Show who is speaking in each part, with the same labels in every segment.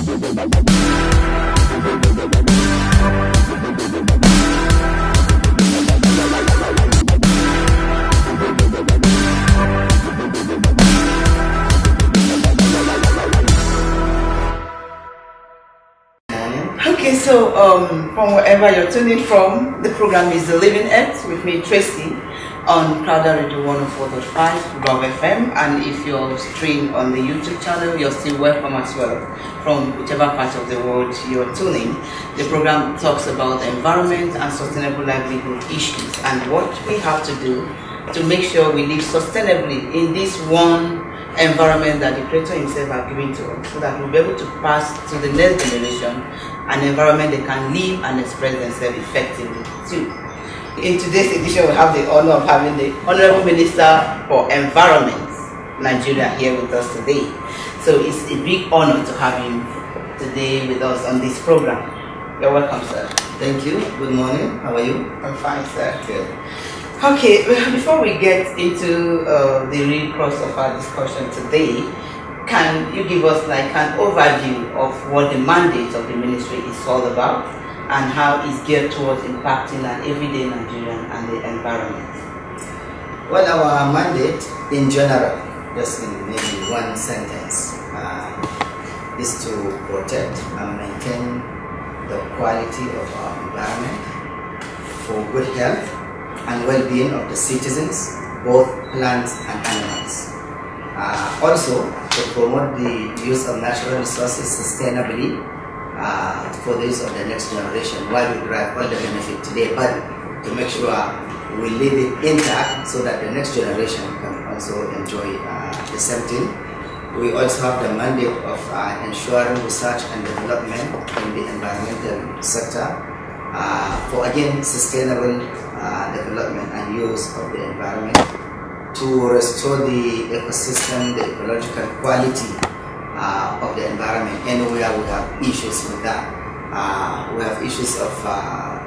Speaker 1: Okay, so from wherever you're tuning from, the program is The Living Earth with me, Tracy, on Crowder Radio 104.5 Love FM. And if you're streaming on the YouTube channel, you're still welcome as well from whichever part of the world you're tuning. The program talks about the environment and sustainable livelihood issues and what we have to do to make sure we live sustainably in this one environment that the Creator Himself has given to us, so that we'll be able to pass to the next generation an environment they can live and express themselves effectively too. In today's edition, we have the honor of having the Honorable Minister for Environment, Nigeria, here with us today. So it's a big honor to have him today with us on this program. You're welcome, sir.
Speaker 2: Thank you. Good morning. How are you?
Speaker 1: I'm fine, sir.
Speaker 2: Good.
Speaker 1: Okay, before we get into the real crux of our discussion today, can you give us like an overview of what the mandate of the ministry is all about and how it's geared towards impacting an everyday Nigerian and the environment?
Speaker 2: Well, our mandate in general, just in maybe one sentence, is to protect and maintain the quality of our environment for good health and well-being of the citizens, both plants and animals. Also, to promote the use of natural resources sustainably for the use of the next generation, while we derive all the benefit today, but to make sure we leave it intact so that the next generation can also enjoy the same thing. We also have the mandate of ensuring research and development in the environmental sector for, again, sustainable development and use of the environment, to restore the ecosystem, the ecological quality of the environment anywhere we have issues with that. We have issues of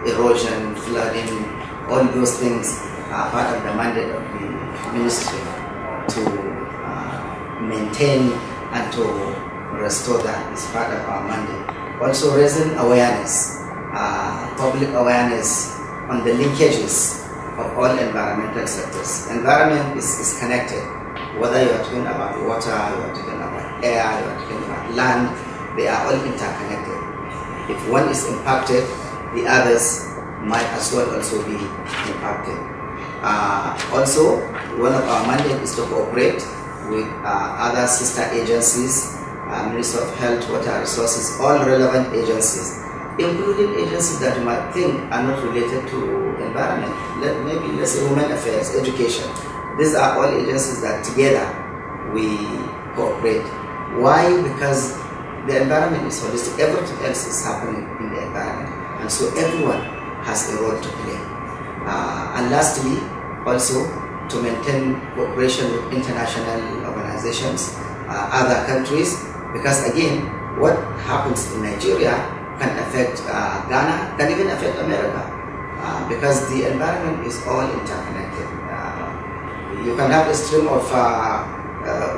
Speaker 2: erosion, flooding, all those things are part of the mandate of the ministry to maintain and to restore that. Is part of our mandate. Also raising awareness, public awareness on the linkages of all environmental sectors. Environment is connected. Whether you are talking about water, you are talking about air, you are talking about land, they are all interconnected. If one is impacted, the others might as well also be impacted. Also, one of our mandates is to cooperate with other sister agencies, Ministry of Health, Water Resources, all relevant agencies, including agencies that you might think are not related to environment. Maybe let's say Women Affairs, Education. These are all agencies that together we cooperate. Why? Because the environment is holistic. Everything else is happening in the environment, and so everyone has a role to play. And lastly, also to maintain cooperation with international organizations, other countries, because again, what happens in Nigeria can affect Ghana, can even affect America, because the environment is all interconnected. You can have a stream of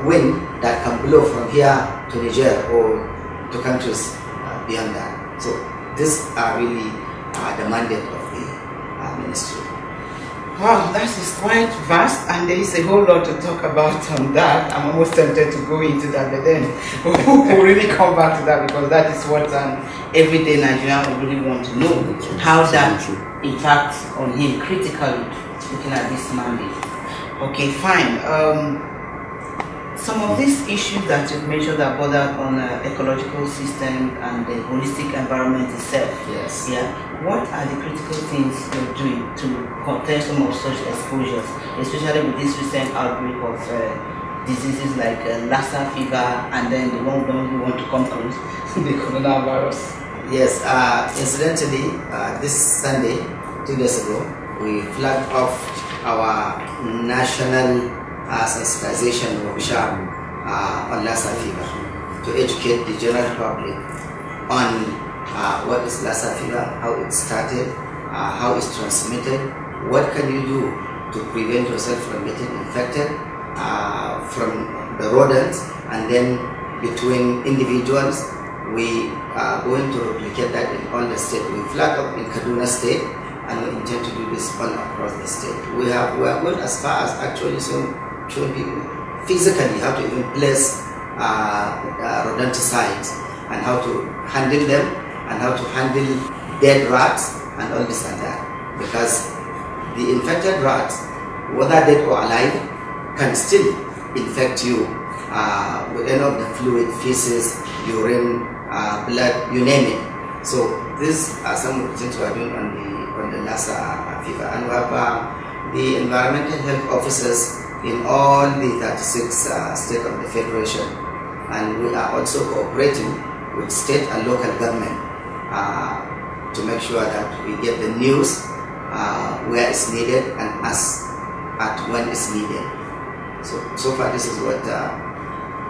Speaker 2: wind that can blow from here to Niger or to countries beyond that. So these are really the mandate of the ministry.
Speaker 1: Wow, that is quite vast, and there is a whole lot to talk about on that. I'm almost tempted to go into that, but then we'll really come back to that, because that is what an everyday Nigerian will really want to know, how that impacts on him critically, looking at this mandate. Okay, fine. Some of these issues that you've mentioned are bordered on ecological system and the holistic environment itself.
Speaker 2: Yes.
Speaker 1: Yeah. What are the critical things you're doing to contain some of such exposures, especially with this recent outbreak of diseases like Lassa fever, and then the one we want to come close, the coronavirus?
Speaker 2: Yes. Incidentally, this Sunday, 2 days ago, we flagged off our national sensitization workshop on Lassa fever to educate the general public on what is Lassa fever, how it started, how it's transmitted, what can you do to prevent yourself from getting infected from the rodents, and then between individuals, We are going to replicate that in all the state. We flag up in Kaduna State, and we intend to do this all across the state. We are going as far as actually showing people physically how to even place rodenticides and how to handle them and how to handle dead rats and all this and that. Because the infected rats, whether dead or alive, can still infect you with any of the fluid, feces, urine, blood, you name it. So these are some of the things we are doing on the Lassa fever. And we have the environmental health officers in all the 36 states of the Federation. And we are also cooperating with state and local government to make sure that we get the news where it's needed and at when it's needed. So far this is what the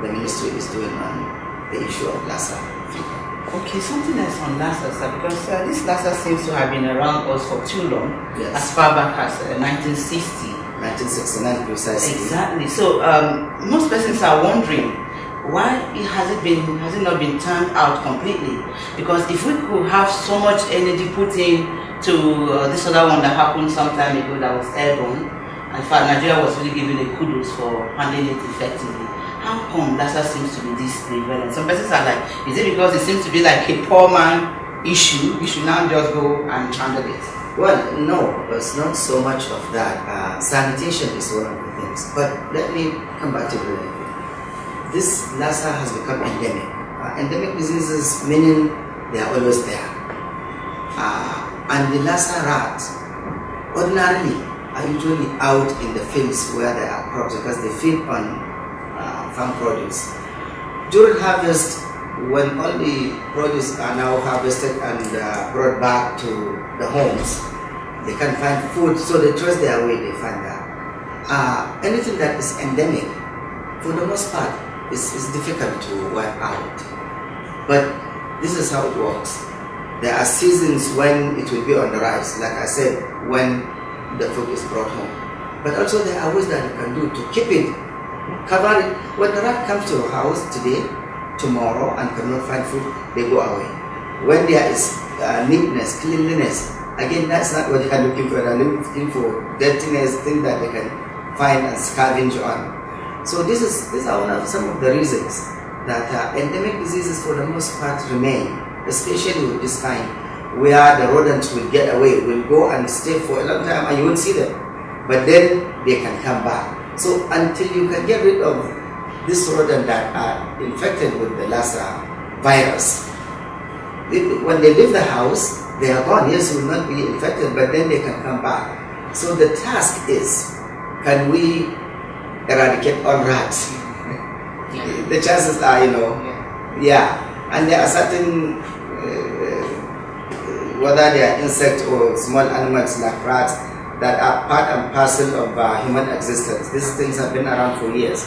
Speaker 2: ministry is doing on the issue of Lassa fever.
Speaker 1: Okay, something else on Lassa, sir, because this Lassa seems to have been around us for too long,
Speaker 2: yes.
Speaker 1: As far back as 1960.
Speaker 2: 1969 precisely.
Speaker 1: Exactly. So most persons are wondering why has it not been turned out completely? Because if we could have so much energy put in to this other one that happened some time ago that was airborne, in fact Nigeria was really given a kudos for handling it effectively. How come Lassa seems to be this prevalent? Some persons are like, is it because it seems to be like a poor man issue? We should now just go and handle it.
Speaker 2: Well, no, it's not so much of that. Sanitation is one of the things. But let me come back to the this Lassa has become endemic. Endemic diseases meaning they are always there. And the Lassa rats ordinarily are usually out in the fields where there are crops because they feed on farm produce. During harvest, when all the produce are now harvested and brought back to the homes, they can find food, so they trace their way, they find that. Anything that is endemic, for the most part, is difficult to wipe out. But this is how it works. There are seasons when it will be on the rise, like I said, when the food is brought home. But also there are ways that you can do to keep it, cover it. When the rat comes to your house today, tomorrow, and cannot find food, they go away. When there is neatness, cleanliness, again, that's not what they are looking for. They are looking for dirtiness, things that they can find and scavenge on. So these are some of the reasons that endemic diseases for the most part remain, especially with this kind, where the rodents will get away, will go and stay for a long time and you won't see them. But then they can come back. So until you can get rid of this rodent that are infected with the Lassa virus, when they leave the house, they are gone. Yes, will not be infected, but then they can come back. So the task is, can we eradicate all rats? The chances are, and there are certain, whether they are insects or small animals like rats, that are part and parcel of human existence. These things have been around for years.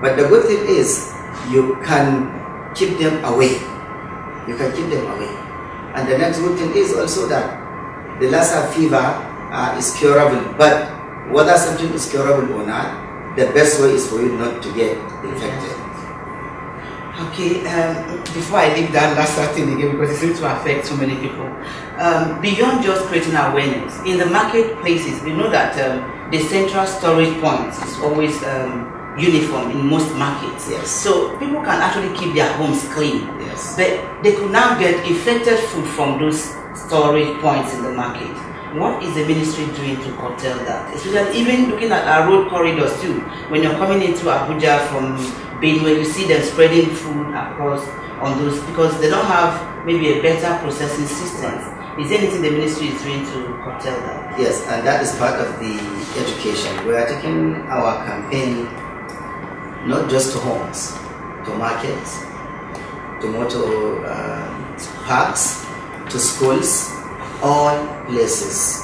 Speaker 2: But the good thing is, you can keep them away. You can keep them away. And the next good thing is also that the Lassa fever is curable. But whether something is curable or not, the best way is for you not to get infected.
Speaker 1: Okay, before I leave that Lassa thing again, because it seems to affect so many people, beyond just creating awareness, in the marketplaces, we know that the central storage point is always uniform in most markets.
Speaker 2: Yes.
Speaker 1: So people can actually keep their homes clean.
Speaker 2: Yes.
Speaker 1: But they could now get infected food from those storage points in the market. What is the ministry doing to curtail that? Especially even looking at our road corridors too. When you're coming into Abuja from Benue, you see them spreading food across on those because they don't have maybe a better processing system. Is there anything the ministry is doing to curtail that?
Speaker 2: Yes, and that is part of the education. We are taking our campaign not just to homes, to markets, to motor parks, to schools, all places,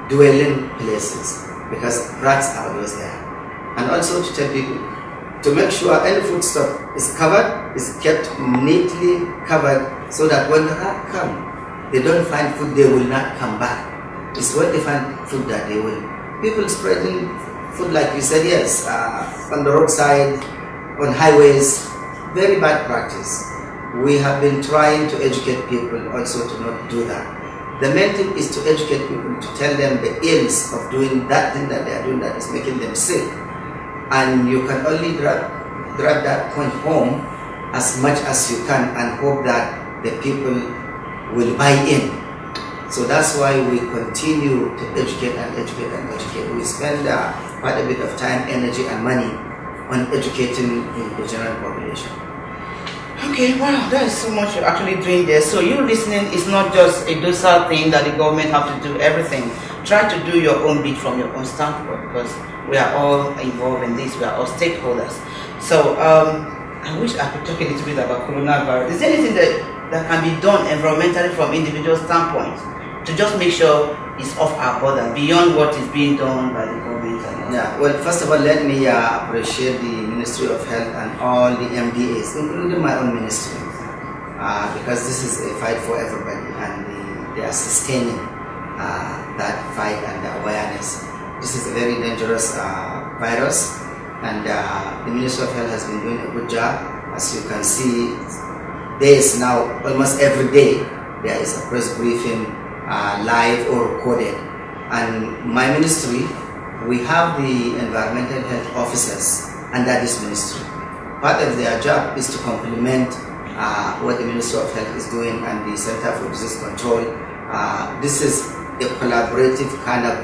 Speaker 2: dwelling places, because rats are always there. And also to tell people to make sure any foodstuff is covered, is kept neatly covered, so that when the rat come, they don't find food, they will not come back. It's when they find food that they will. People spreading food, like you said, yes, on the roadside, on highways, very bad practice. we have been trying to educate people also to not do that. The main thing is to educate people, to tell them the ills of doing that thing that they are doing that is making them sick. And you can only drive that point home as much as you can and hope that the people will buy in. So that's why we continue to educate and educate and educate. We spend quite a bit of time, energy and money on educating the general population.
Speaker 1: Okay, wow, that is so much you're actually doing there. So you listening is not just a docile thing that the government have to do everything. Try to do your own bit from your own standpoint, because we are all involved in this. We are all stakeholders. So I wish I could talk a little bit about coronavirus. Is there anything that can be done environmentally from individual standpoint to just make sure it's off our border beyond what is being done by the government?
Speaker 2: Yeah, well, first of all, let me appreciate the Ministry of Health and all the MDAs, including my own ministry, because this is a fight for everybody, and they are sustaining that fight and the awareness. This is a very dangerous virus, and the Ministry of Health has been doing a good job. As you can see, there is now almost every day there is a press briefing, live or recorded, and my ministry, we have the environmental health officers under this ministry. Part of their job is to complement what the Ministry of Health is doing and the Center for Disease Control. This is a collaborative kind of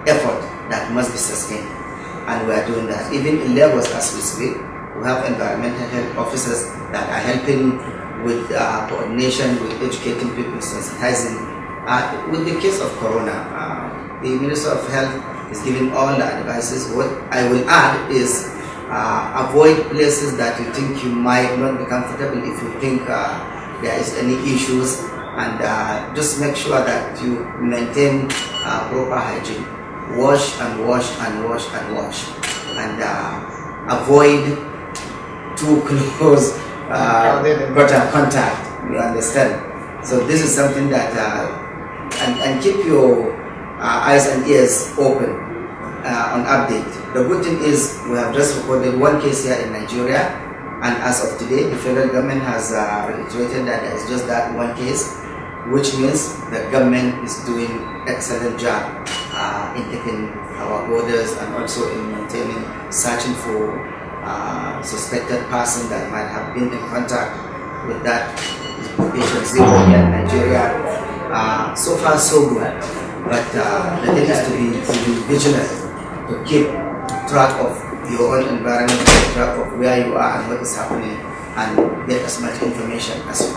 Speaker 2: effort that must be sustained, and we are doing that. Even in Lagos, as we speak, we have environmental health officers that are helping with coordination, with educating people, sensitizing. With the case of Corona, the Minister of Health is giving all the advices. What I will add is avoid places that you think you might not be comfortable if you think there is any issues, and just make sure that you maintain proper hygiene. Wash and wash and wash and wash, and avoid too close contact. You understand? So this is something that and keep your eyes and ears open on update. The good thing is we have just recorded one case here in Nigeria, and as of today the federal government has reiterated that there is just that one case, which means the government is doing excellent job in keeping our borders and also in maintaining, searching for suspected person that might have been in contact with that patient zero here in Nigeria. So far so good, but the thing is to be vigilant, to keep track of your own environment, keep track of where you are and what is happening, and get as much information as